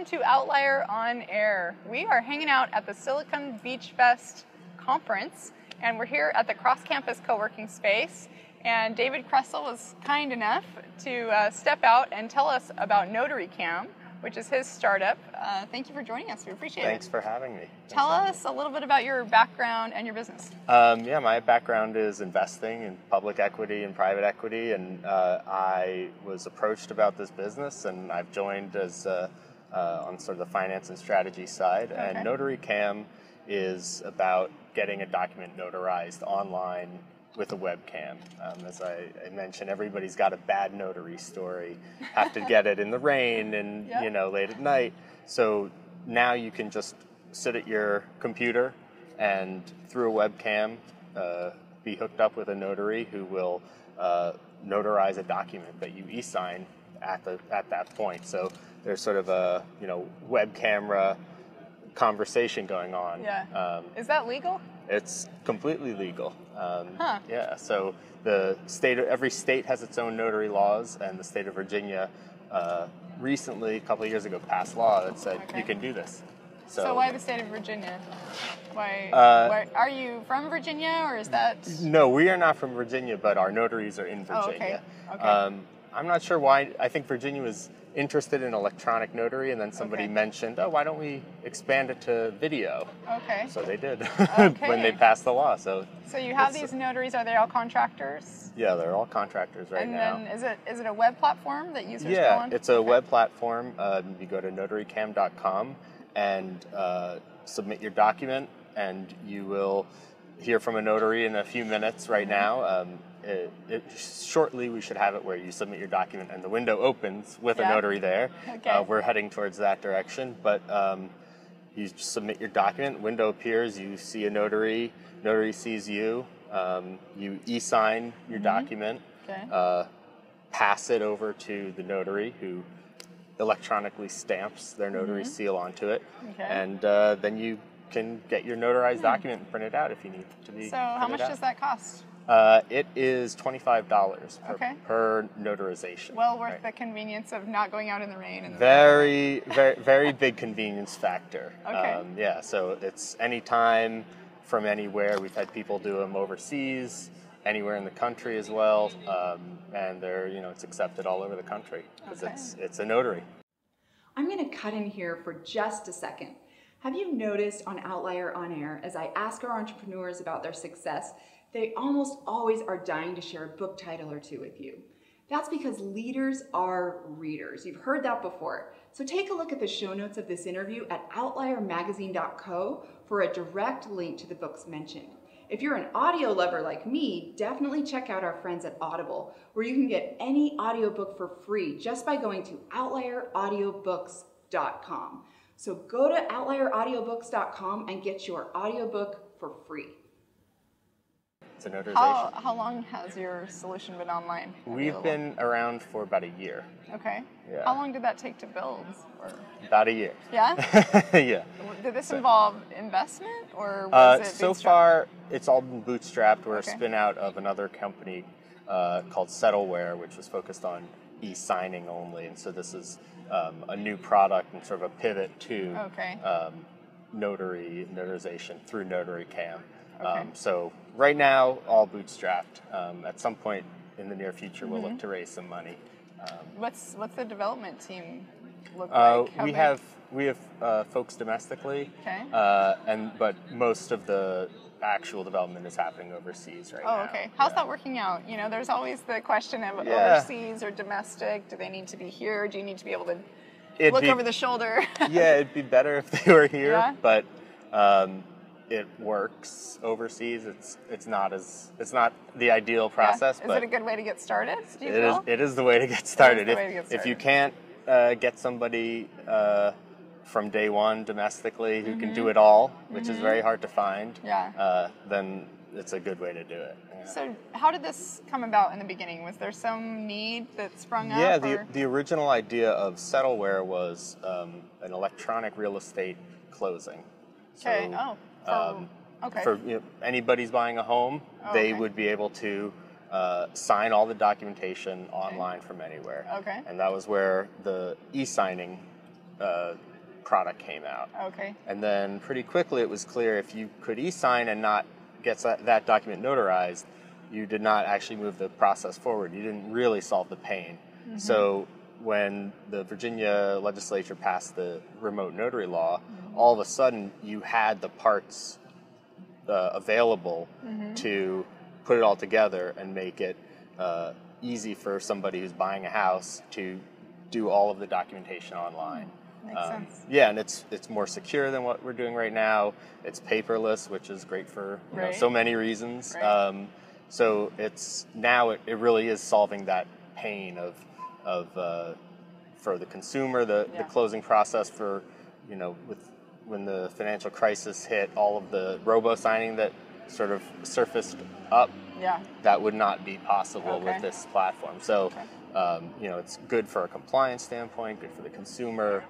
welcome to Outlier on Air. We are hanging out at the Silicon Beach Fest conference, and we're here at the Cross Campus co-working space. And David Kressel was kind enough to step out and tell us about NotaryCam, which is his startup. Thank you for joining us. We appreciate it. Thanks for having me. Tell us a little bit about your background and your business. Yeah, my background is investing in public equity and private equity, and I was approached about this business, and I've joined as on sort of the finance and strategy side. Okay. And NotaryCam is about getting a document notarized online with a webcam. As I mentioned, everybody's got a bad notary story. Have to get it in the rain and yep. you know, late at night. So now you can just sit at your computer and through a webcam be hooked up with a notary who will notarize a document that you e-sign at that point. So there's sort of a web camera conversation going on. Yeah. Is that legal? It's completely legal. Huh. Yeah. So every state has its own notary laws, and the state of Virginia recently, a couple of years ago, passed law that said you can do this. So why the state of Virginia? Why are you from Virginia, or is that? No, we are not from Virginia, but our notaries are in Virginia. Oh, okay. I'm not sure why. I think Virginia was interested in electronic notary, and then somebody mentioned, oh, why don't we expand it to video? Okay. So they did when they passed the law. So you have these notaries, are they all contractors? Yeah, they're all contractors now. And then is it a web platform that users go on? Yeah, it's a web platform. You go to NotaryCam.com and submit your document, and you will hear from a notary in a few minutes right now. Shortly we should have it where you submit your document and the window opens with a notary there. Okay. We're heading towards that direction, but you submit your document, window appears, you see a notary sees you, you e-sign your document, pass it over to the notary who electronically stamps their notary seal onto it, and then you can get your notarized document and print it out if you need to be. So how much does that cost? It is $25 per notarization. Well worth the convenience of not going out in the rain. And very big convenience factor. Okay. Yeah, so it's anytime from anywhere. We've had people do them overseas, anywhere in the country as well, and it's accepted all over the country because it's a notary. I'm going to cut in here for just a second. Have you noticed on Outlier on Air, as I ask our entrepreneurs about their success, they almost always are dying to share a book title or two with you. That's because leaders are readers. You've heard that before. So take a look at the show notes of this interview at outliermagazine.co for a direct link to the books mentioned. If you're an audio lover like me, definitely check out our friends at Audible, where you can get any audiobook for free just by going to outlieraudiobooks.com. So go to outlieraudiobooks.com and get your audiobook for free. It's a notarization. How long has your solution been online? We've been around for about a year. Okay. Yeah. How long did that take to build? About a year. Yeah? Yeah. Did this involve investment, or was it so far, it's all been bootstrapped. We're a spin out of another company called Settleware, which was focused on e-signing only, and so this is a new product and sort of a pivot to notarization through NotaryCam. So right now, all bootstrapped. At some point in the near future, we'll look to raise some money. What's the development team look like? We have folks domestically, but most of the actual development is happening overseas right now. Oh, okay. How's that working out? There's always the question of overseas or domestic. Do they need to be here? Do you need to be able to look over the shoulder? Yeah, it'd be better if they were here, but it works overseas. It's not the ideal process. Is it a good way to get started? Do you feel? It is the way to get started. If you can't get somebody from day one domestically who can do it all, which is very hard to find, then it's a good way to do it. Yeah. So how did this come about in the beginning? Was there some need that sprung up? Yeah, the original idea of Settleware was an electronic real estate closing. Okay. For anybody's buying a home, they would be able to sign all the documentation online from anywhere. Okay. And that was where the e-signing product came out. Okay. And then pretty quickly it was clear if you could e-sign and not get that document notarized, you did not actually move the process forward. You didn't really solve the pain. Mm-hmm. So when the Virginia legislature passed the remote notary law, all of a sudden you had the parts available to put it all together and make it easy for somebody who's buying a house to do all of the documentation online. Makes sense. Yeah, and it's more secure than what we're doing right now. It's paperless, which is great for so many reasons. Right. So it's now it really is solving that pain of for the consumer, the closing process for when the financial crisis hit, all of the robo-signing that sort of surfaced up, that would not be possible with this platform. So, it's good for a compliance standpoint, good for the consumer.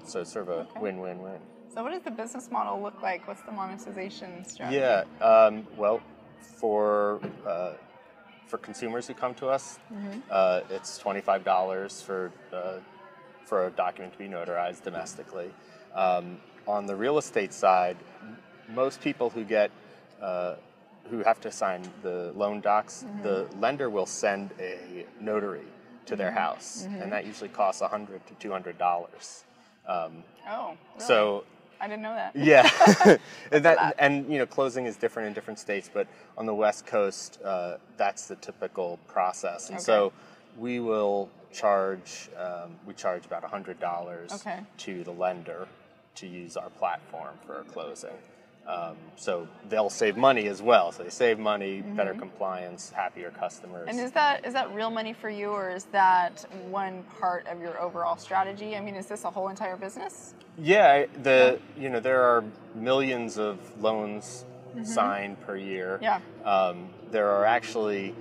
So it's sort of a win-win-win. So what does the business model look like? What's the monetization strategy? Yeah, well, for consumers who come to us, it's $25 for a document to be notarized domestically. On the real estate side, most people who have to sign the loan docs, the lender will send a notary to their house, and that usually costs $100 to $200. Oh, really? So I didn't know that. Yeah, and closing is different in different states, but on the West Coast, that's the typical process, and so we will charge about $100 to the lender to use our platform for a closing. So they'll save money as well. So they save money, better compliance, happier customers. And is that real money for you, or is that one part of your overall strategy? I mean, is this a whole entire business? Yeah, there are millions of loans signed per year. Yeah. There are actually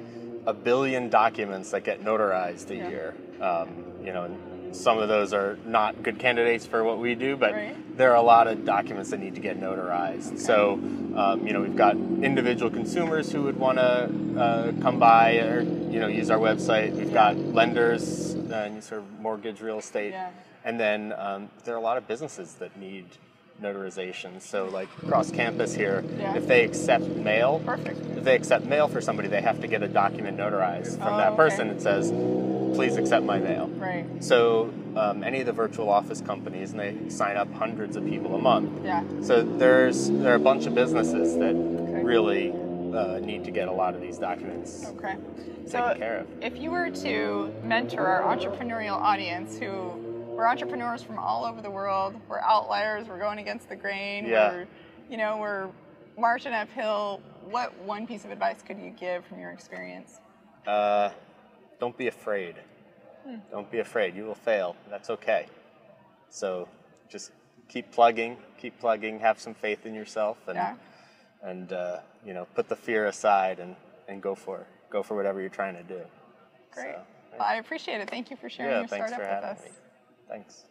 1 billion documents that get notarized a year. And some of those are not good candidates for what we do, but there are a lot of documents that need to get notarized. So, we've got individual consumers who would want to come by or, use our website. We've got lenders and sort of mortgage real estate. Yeah. And then there are a lot of businesses that need notarization. So like across campus here, if they accept mail, if they accept mail for somebody, they have to get a document notarized from that person that says, please accept my mail. Right. So any of the virtual office companies, and they sign up hundreds of people a month. Yeah. So there are a bunch of businesses that really need to get a lot of these documents taken care of. If you were to mentor our entrepreneurial audience we're entrepreneurs from all over the world. We're outliers. We're going against the grain. Yeah. We're marching uphill. What one piece of advice could you give from your experience? Don't be afraid. Don't be afraid. You will fail. That's okay. So just keep plugging, have some faith in yourself, and put the fear aside and go for whatever you're trying to do. Great. So, Well, I appreciate it. Thank you for sharing your startup with us. Thanks.